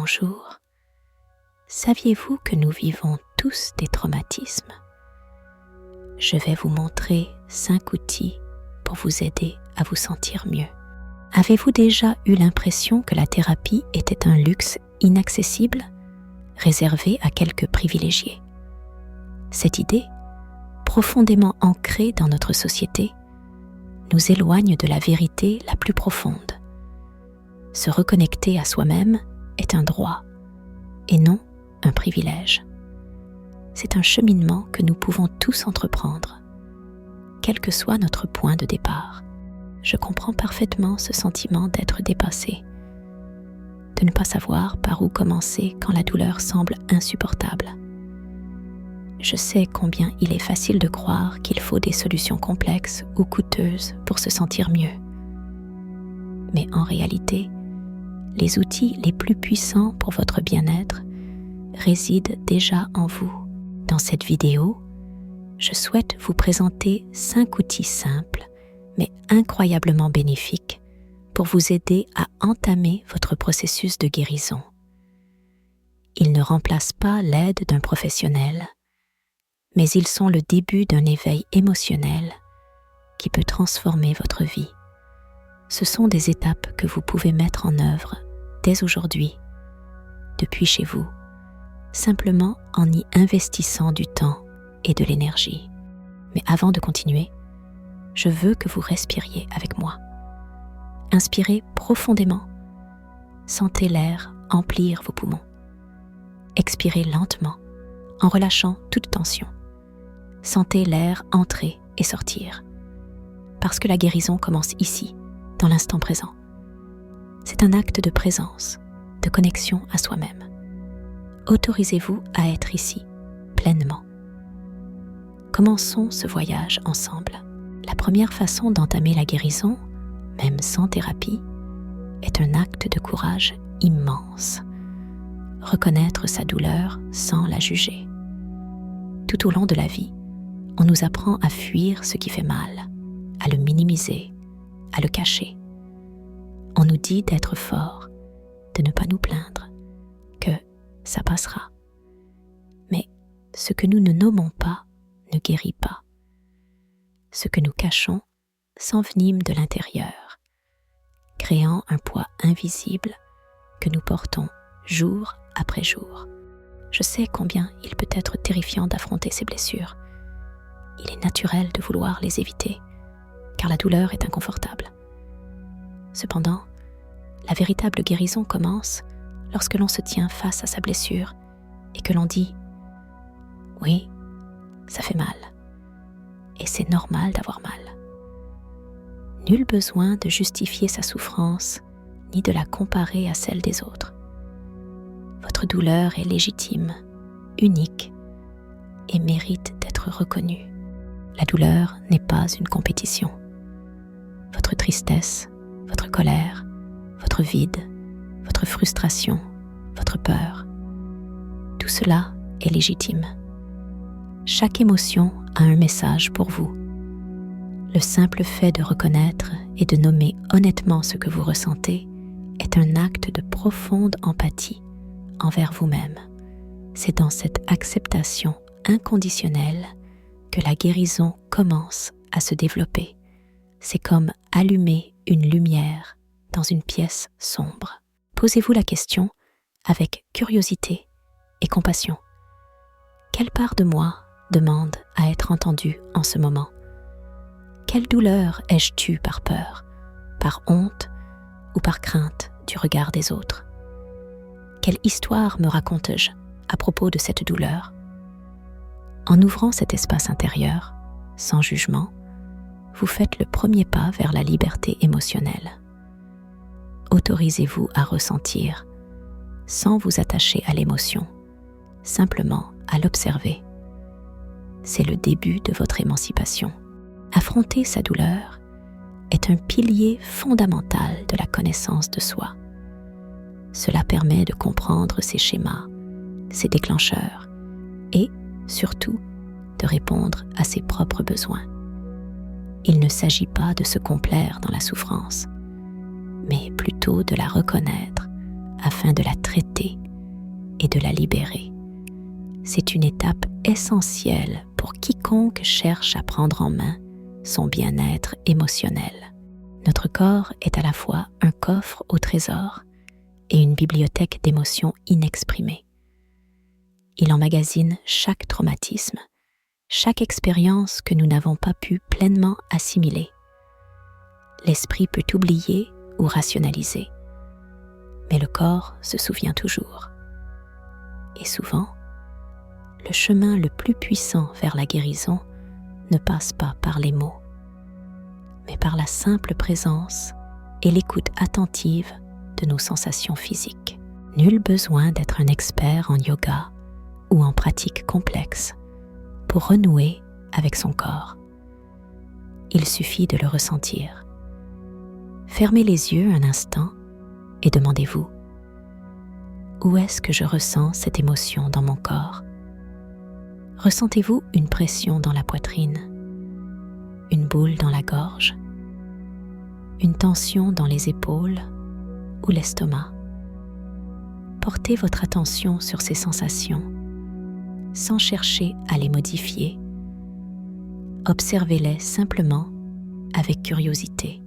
Bonjour. Saviez-vous que nous vivons tous des traumatismes? Je vais vous montrer 5 outils pour vous aider à vous sentir mieux. Avez-vous déjà eu l'impression que la thérapie était un luxe inaccessible, réservé à quelques privilégiés? Cette idée, profondément ancrée dans notre société, nous éloigne de la vérité la plus profonde. Se reconnecter à soi-même est un droit, et non un privilège. C'est un cheminement que nous pouvons tous entreprendre, quel que soit notre point de départ. Je comprends parfaitement ce sentiment d'être dépassé, de ne pas savoir par où commencer quand la douleur semble insupportable. Je sais combien il est facile de croire qu'il faut des solutions complexes ou coûteuses pour se sentir mieux. Mais en réalité, les outils les plus puissants pour votre bien-être résident déjà en vous. Dans cette vidéo, je souhaite vous présenter 5 outils simples mais incroyablement bénéfiques pour vous aider à entamer votre processus de guérison. Ils ne remplacent pas l'aide d'un professionnel, mais ils sont le début d'un éveil émotionnel qui peut transformer votre vie. Ce sont des étapes que vous pouvez mettre en œuvre dès aujourd'hui, depuis chez vous, simplement en y investissant du temps et de l'énergie. Mais avant de continuer, je veux que vous respiriez avec moi. Inspirez profondément, sentez l'air emplir vos poumons. Expirez lentement en relâchant toute tension. Sentez l'air entrer et sortir, parce que la guérison commence ici, dans l'instant présent. C'est un acte de présence, de connexion à soi-même. Autorisez-vous à être ici, pleinement. Commençons ce voyage ensemble. La première façon d'entamer la guérison, même sans thérapie, est un acte de courage immense. Reconnaître sa douleur sans la juger. Tout au long de la vie, on nous apprend à fuir ce qui fait mal, à le minimiser, à le cacher. On nous dit d'être fort, de ne pas nous plaindre, que ça passera. Mais ce que nous ne nommons pas ne guérit pas. Ce que nous cachons s'envenime de l'intérieur, créant un poids invisible que nous portons jour après jour. Je sais combien il peut être terrifiant d'affronter ces blessures. Il est naturel de vouloir les éviter, car la douleur est inconfortable. Cependant, la véritable guérison commence lorsque l'on se tient face à sa blessure et que l'on dit « Oui, ça fait mal, et c'est normal d'avoir mal ». Nul besoin de justifier sa souffrance ni de la comparer à celle des autres. Votre douleur est légitime, unique et mérite d'être reconnue. La douleur n'est pas une compétition. Votre tristesse, votre colère, votre vide, votre frustration, votre peur, tout cela est légitime. Chaque émotion a un message pour vous. Le simple fait de reconnaître et de nommer honnêtement ce que vous ressentez est un acte de profonde empathie envers vous-même. C'est dans cette acceptation inconditionnelle que la guérison commence à se développer. C'est comme allumer une lumière dans une pièce sombre. Posez-vous la question avec curiosité et compassion. Quelle part de moi demande à être entendue en ce moment? Quelle douleur ai-je tue par peur, par honte ou par crainte du regard des autres? Quelle histoire me raconte-je à propos de cette douleur? En ouvrant cet espace intérieur, sans jugement, vous faites le premier pas vers la liberté émotionnelle. Autorisez-vous à ressentir, sans vous attacher à l'émotion, simplement à l'observer. C'est le début de votre émancipation. Affronter sa douleur est un pilier fondamental de la connaissance de soi. Cela permet de comprendre ses schémas, ses déclencheurs et, surtout, de répondre à ses propres besoins. Il ne s'agit pas de se complaire dans la souffrance, mais plutôt de la reconnaître afin de la traiter et de la libérer. C'est une étape essentielle pour quiconque cherche à prendre en main son bien-être émotionnel. Notre corps est à la fois un coffre au trésor et une bibliothèque d'émotions inexprimées. Il emmagasine chaque traumatisme, chaque expérience que nous n'avons pas pu pleinement assimiler. L'esprit peut oublier ou rationaliser, mais le corps se souvient toujours. Et souvent, le chemin le plus puissant vers la guérison ne passe pas par les mots, mais par la simple présence et l'écoute attentive de nos sensations physiques. Nul besoin d'être un expert en yoga ou en pratiques complexes pour renouer avec son corps. Il suffit de le ressentir. Fermez les yeux un instant et demandez-vous: où est-ce que je ressens cette émotion dans mon corps? Ressentez-vous une pression dans la poitrine, une boule dans la gorge, une tension dans les épaules ou l'estomac? Portez votre attention sur ces sensations sans chercher à les modifier. Observez-les simplement avec curiosité.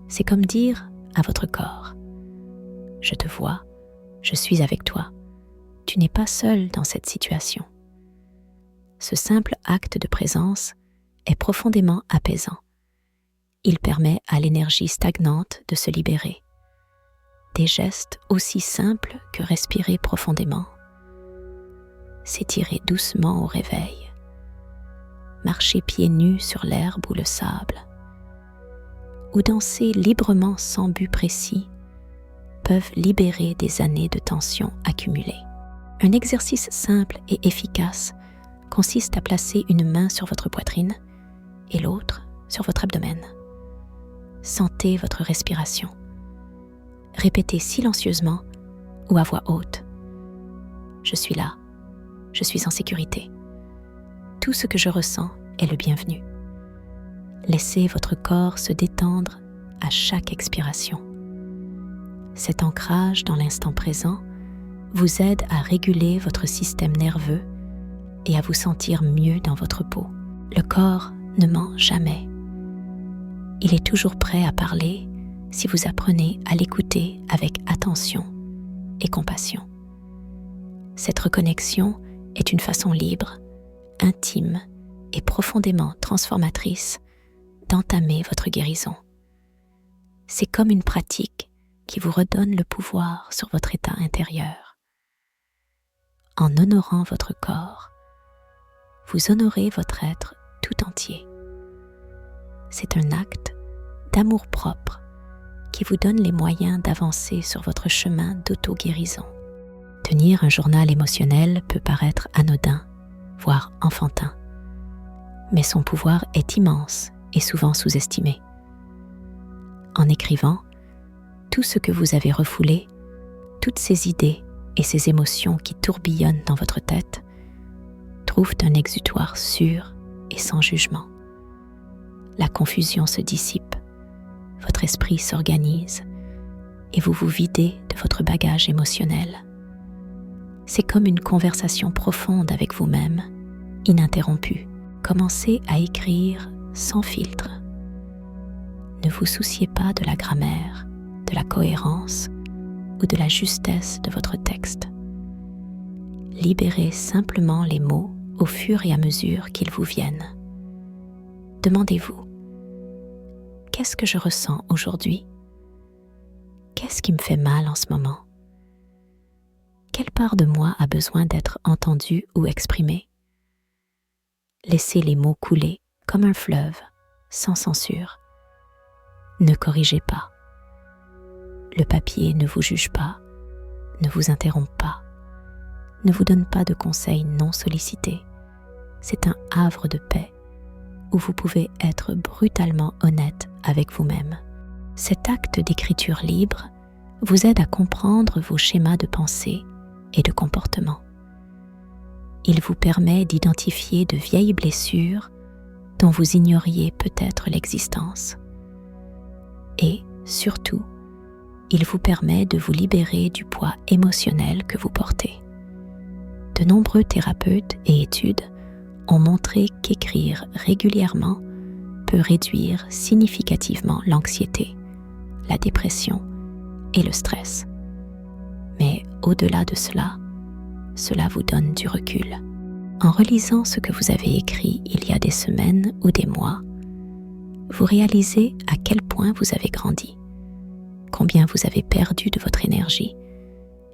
C'est comme dire à votre corps: je te vois, je suis avec toi. Tu n'es pas seul dans cette situation. Ce simple acte de présence est profondément apaisant. Il permet à l'énergie stagnante de se libérer. Des gestes aussi simples que respirer profondément, s'étirer doucement au réveil, marcher pieds nus sur l'herbe ou le sable, ou danser librement sans but précis, peuvent libérer des années de tension accumulées. Un exercice simple et efficace consiste à placer une main sur votre poitrine et l'autre sur votre abdomen. Sentez votre respiration. Répétez silencieusement ou à voix haute: je suis là, je suis en sécurité. Tout ce que je ressens est le bienvenu. Laissez votre corps se détendre à chaque expiration. Cet ancrage dans l'instant présent vous aide à réguler votre système nerveux et à vous sentir mieux dans votre peau. Le corps ne ment jamais. Il est toujours prêt à parler si vous apprenez à l'écouter avec attention et compassion. Cette reconnexion est une façon libre, intime et profondément transformatrice d'entamer votre guérison. C'est comme une pratique qui vous redonne le pouvoir sur votre état intérieur. En honorant votre corps, vous honorez votre être tout entier. C'est un acte d'amour-propre qui vous donne les moyens d'avancer sur votre chemin d'auto-guérison. Tenir un journal émotionnel peut paraître anodin, voire enfantin, mais son pouvoir est immense et souvent sous-estimé. En écrivant, tout ce que vous avez refoulé, toutes ces idées et ces émotions qui tourbillonnent dans votre tête, trouvent un exutoire sûr et sans jugement. La confusion se dissipe, votre esprit s'organise et vous vous videz de votre bagage émotionnel. C'est comme une conversation profonde avec vous-même, ininterrompue. Commencez à écrire sans filtre. Ne vous souciez pas de la grammaire, de la cohérence ou de la justesse de votre texte. Libérez simplement les mots au fur et à mesure qu'ils vous viennent. Demandez-vous: qu'est-ce que je ressens aujourd'hui? Qu'est-ce qui me fait mal en ce moment? Quelle part de moi a besoin d'être entendue ou exprimée? Laissez les mots couler comme un fleuve, sans censure. Ne corrigez pas. Le papier ne vous juge pas, ne vous interrompt pas, ne vous donne pas de conseils non sollicités. C'est un havre de paix où vous pouvez être brutalement honnête avec vous-même. Cet acte d'écriture libre vous aide à comprendre vos schémas de pensée et de comportement. Il vous permet d'identifier de vieilles blessures dont vous ignoriez peut-être l'existence. Et, surtout, il vous permet de vous libérer du poids émotionnel que vous portez. De nombreux thérapeutes et études ont montré qu'écrire régulièrement peut réduire significativement l'anxiété, la dépression et le stress. Mais au-delà de cela, cela vous donne du recul. En relisant ce que vous avez écrit il y a des semaines ou des mois, vous réalisez à quel point vous avez grandi, combien vous avez perdu de votre énergie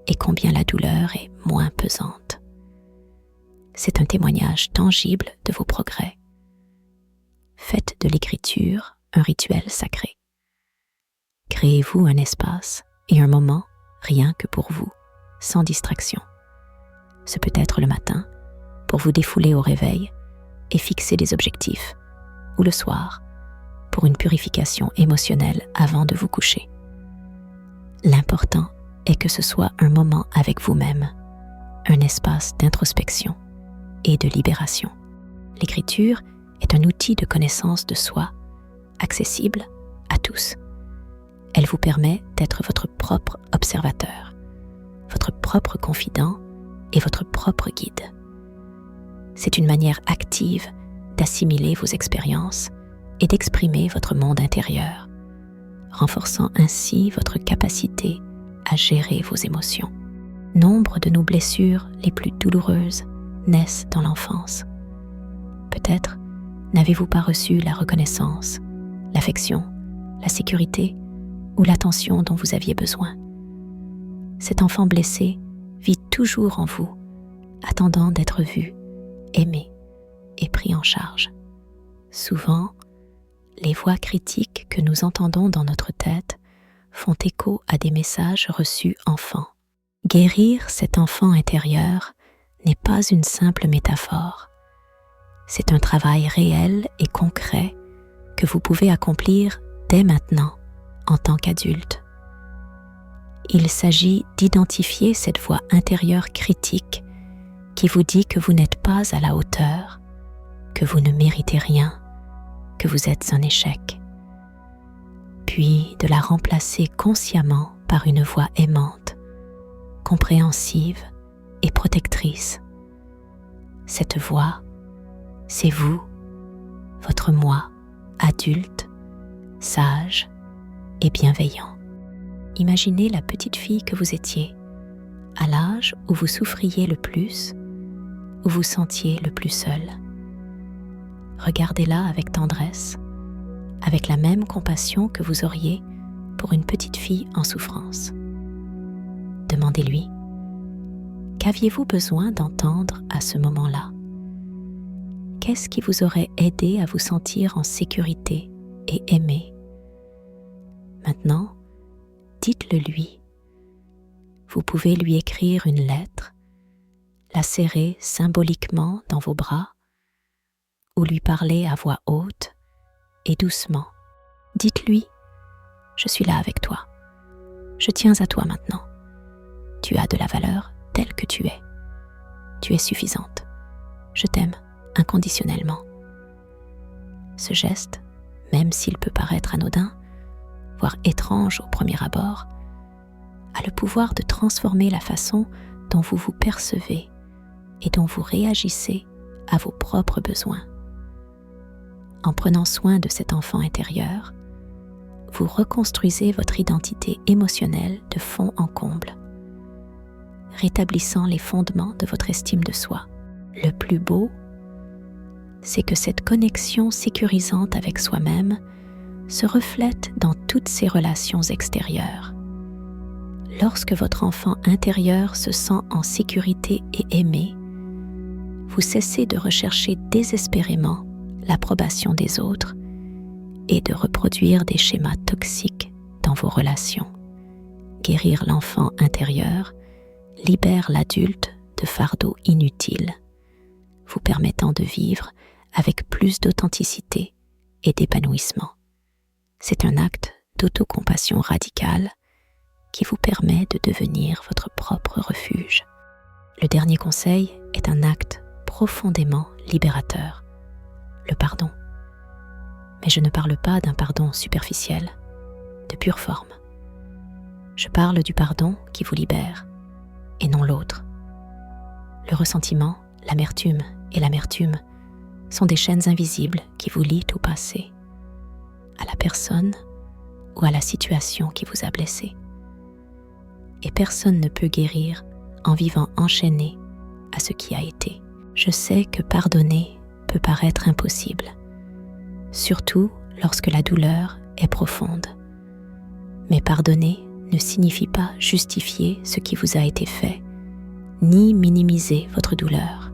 et combien la douleur est moins pesante. C'est un témoignage tangible de vos progrès. Faites de l'écriture un rituel sacré. Créez-vous un espace et un moment rien que pour vous, sans distraction. Ce peut être le matin, pour vous défouler au réveil et fixer des objectifs, ou le soir, pour une purification émotionnelle avant de vous coucher. L'important est que ce soit un moment avec vous-même, un espace d'introspection et de libération. L'écriture est un outil de connaissance de soi, accessible à tous. Elle vous permet d'être votre propre observateur, votre propre confident et votre propre guide. C'est une manière active d'assimiler vos expériences et d'exprimer votre monde intérieur, renforçant ainsi votre capacité à gérer vos émotions. Nombre de nos blessures les plus douloureuses naissent dans l'enfance. Peut-être n'avez-vous pas reçu la reconnaissance, l'affection, la sécurité ou l'attention dont vous aviez besoin. Cet enfant blessé vit toujours en vous, attendant d'être vu, aimé et pris en charge. Souvent, les voix critiques que nous entendons dans notre tête font écho à des messages reçus enfant. Guérir cet enfant intérieur n'est pas une simple métaphore. C'est un travail réel et concret que vous pouvez accomplir dès maintenant en tant qu'adulte. Il s'agit d'identifier cette voix intérieure critique qui vous dit que vous n'êtes pas à la hauteur, que vous ne méritez rien, que vous êtes un échec. Puis de la remplacer consciemment par une voix aimante, compréhensive et protectrice. Cette voix, c'est vous, votre moi, adulte, sage et bienveillant. Imaginez la petite fille que vous étiez, à l'âge où vous souffriez le plus, où vous sentiez le plus seul. Regardez-la avec tendresse, avec la même compassion que vous auriez pour une petite fille en souffrance. Demandez-lui, qu'aviez-vous besoin d'entendre à ce moment-là? Qu'est-ce qui vous aurait aidé à vous sentir en sécurité et aimé? Maintenant, dites-le lui. Vous pouvez lui écrire une lettre, la serrer symboliquement dans vos bras ou lui parler à voix haute et doucement. Dites-lui, je suis là avec toi. Je tiens à toi maintenant. Tu as de la valeur telle que tu es. Tu es suffisante. Je t'aime inconditionnellement. Ce geste, même s'il peut paraître anodin, voire étrange au premier abord, a le pouvoir de transformer la façon dont vous vous percevez et dont vous réagissez à vos propres besoins. En prenant soin de cet enfant intérieur, vous reconstruisez votre identité émotionnelle de fond en comble, rétablissant les fondements de votre estime de soi. Le plus beau, c'est que cette connexion sécurisante avec soi-même se reflète dans toutes ses relations extérieures. Lorsque votre enfant intérieur se sent en sécurité et aimé, vous cessez de rechercher désespérément l'approbation des autres et de reproduire des schémas toxiques dans vos relations. Guérir l'enfant intérieur libère l'adulte de fardeaux inutiles, vous permettant de vivre avec plus d'authenticité et d'épanouissement. C'est un acte d'autocompassion radicale qui vous permet de devenir votre propre refuge. Le dernier conseil est un acte profondément libérateur, le pardon. Mais je ne parle pas d'un pardon superficiel, de pure forme. Je parle du pardon qui vous libère, et non l'autre. Le ressentiment, l'amertume et l'amertume sont des chaînes invisibles qui vous lient au passé, à la personne ou à la situation qui vous a blessé. Et personne ne peut guérir en vivant enchaîné à ce qui a été. Je sais que pardonner peut paraître impossible, surtout lorsque la douleur est profonde. Mais pardonner ne signifie pas justifier ce qui vous a été fait, ni minimiser votre douleur.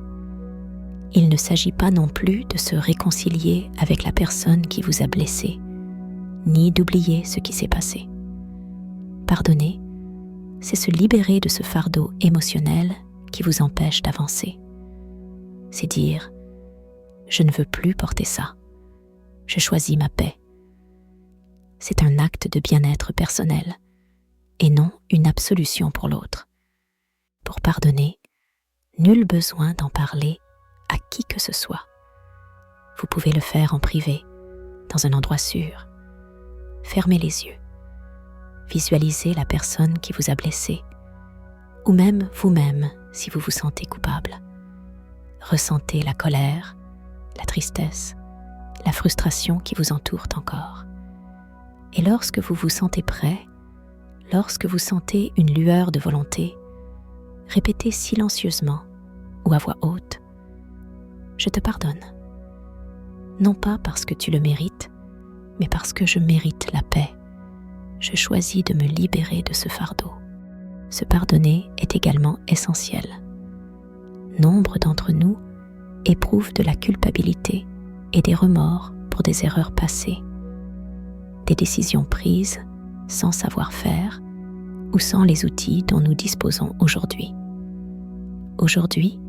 Il ne s'agit pas non plus de se réconcilier avec la personne qui vous a blessé, ni d'oublier ce qui s'est passé. Pardonner, c'est se libérer de ce fardeau émotionnel qui vous empêche d'avancer. C'est dire « Je ne veux plus porter ça. Je choisis ma paix. » C'est un acte de bien-être personnel et non une absolution pour l'autre. Pour pardonner, nul besoin d'en parler à qui que ce soit. Vous pouvez le faire en privé, dans un endroit sûr. Fermez les yeux. Visualisez la personne qui vous a blessé, ou même vous-même si vous vous sentez coupable. Ressentez la colère, la tristesse, la frustration qui vous entourent encore. Et lorsque vous vous sentez prêt, lorsque vous sentez une lueur de volonté, répétez silencieusement ou à voix haute « Je te pardonne ». Non pas parce que tu le mérites, mais parce que je mérite la paix. Je choisis de me libérer de ce fardeau. Se pardonner est également essentiel. Nombre d'entre nous éprouvent de la culpabilité et des remords pour des erreurs passées, des décisions prises sans savoir-faire ou sans les outils dont nous disposons aujourd'hui. Aujourd'hui,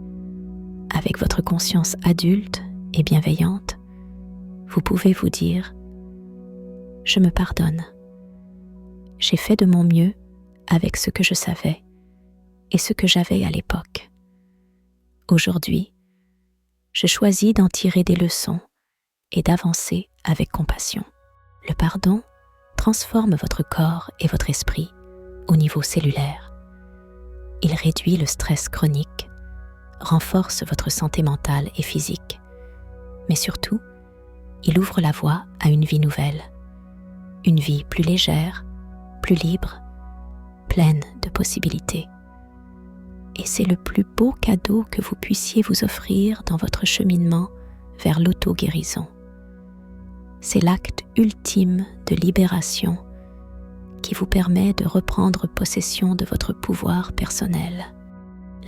avec votre conscience adulte et bienveillante, vous pouvez vous dire « Je me pardonne. J'ai fait de mon mieux avec ce que je savais et ce que j'avais à l'époque. Aujourd'hui, je choisis d'en tirer des leçons et d'avancer avec compassion. » Le pardon transforme votre corps et votre esprit au niveau cellulaire. Il réduit le stress chronique, renforce votre santé mentale et physique, mais surtout, il ouvre la voie à une vie nouvelle, une vie plus légère, plus libre, pleine de possibilités. Et c'est le plus beau cadeau que vous puissiez vous offrir dans votre cheminement vers l'auto-guérison. C'est l'acte ultime de libération qui vous permet de reprendre possession de votre pouvoir personnel.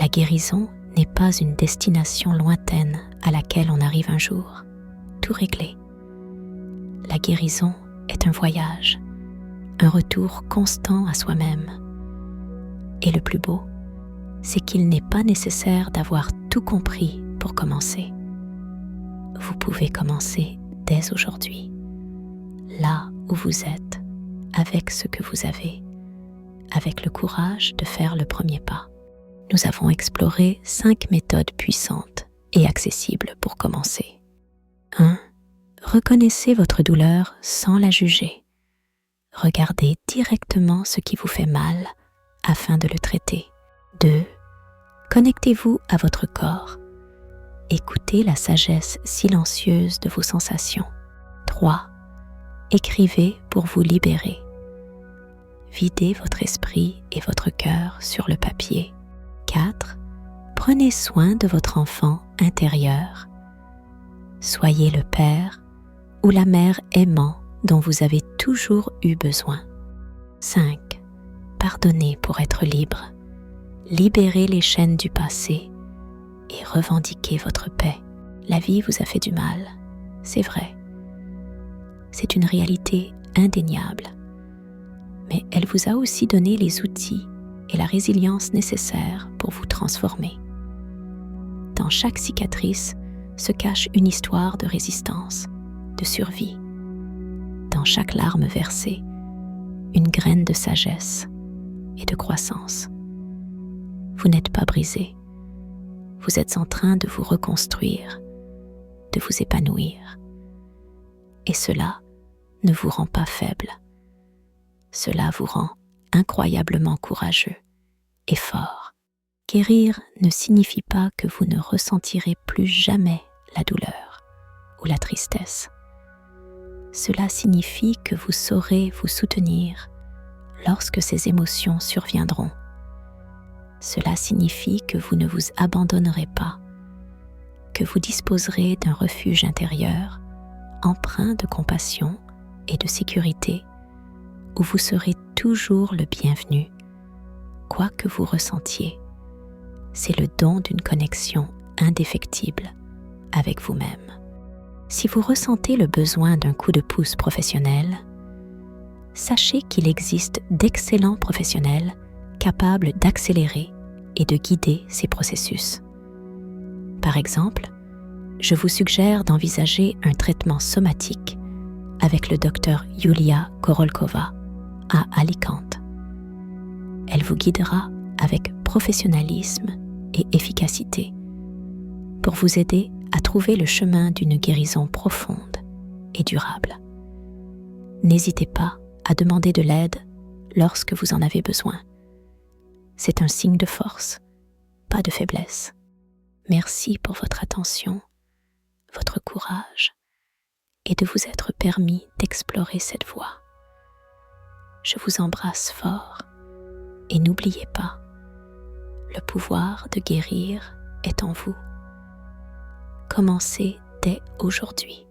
La guérison n'est pas une destination lointaine à laquelle on arrive un jour, tout réglé. La guérison est un voyage, un retour constant à soi-même. Et le plus beau, c'est qu'il n'est pas nécessaire d'avoir tout compris pour commencer. Vous pouvez commencer dès aujourd'hui, là où vous êtes, avec ce que vous avez, avec le courage de faire le premier pas. Nous avons exploré 5 méthodes puissantes et accessibles pour commencer. 1. Reconnaissez votre douleur sans la juger. Regardez directement ce qui vous fait mal afin de le traiter. 2. Connectez-vous à votre corps. Écoutez la sagesse silencieuse de vos sensations. 3. Écrivez pour vous libérer. Videz votre esprit et votre cœur sur le papier. 4. Prenez soin de votre enfant intérieur. Soyez le père ou la mère aimant dont vous avez toujours eu besoin. 5. Pardonnez pour être libre. Libérez les chaînes du passé et revendiquez votre paix. La vie vous a fait du mal, c'est vrai. C'est une réalité indéniable. Mais elle vous a aussi donné les outils et la résilience nécessaires pour vous transformer. Dans chaque cicatrice se cache une histoire de résistance, de survie. Dans chaque larme versée, une graine de sagesse et de croissance. Vous n'êtes pas brisé. Vous êtes en train de vous reconstruire, de vous épanouir. Et cela ne vous rend pas faible. Cela vous rend incroyablement courageux et fort. Guérir ne signifie pas que vous ne ressentirez plus jamais la douleur ou la tristesse. Cela signifie que vous saurez vous soutenir lorsque ces émotions surviendront. Cela signifie que vous ne vous abandonnerez pas, que vous disposerez d'un refuge intérieur empreint de compassion et de sécurité, où vous serez toujours le bienvenu, quoi que vous ressentiez. C'est le don d'une connexion indéfectible avec vous-même. Si vous ressentez le besoin d'un coup de pouce professionnel, sachez qu'il existe d'excellents professionnels capables d'accélérer et de guider ces processus. Par exemple, je vous suggère d'envisager un traitement somatique avec le docteur Yulia Korolkova à Alicante. Elle vous guidera avec professionnalisme et efficacité pour vous aider à trouver le chemin d'une guérison profonde et durable. N'hésitez pas à demander de l'aide lorsque vous en avez besoin. C'est un signe de force, pas de faiblesse. Merci pour votre attention, votre courage et de vous être permis d'explorer cette voie. Je vous embrasse fort et n'oubliez pas, le pouvoir de guérir est en vous. Commencez dès aujourd'hui.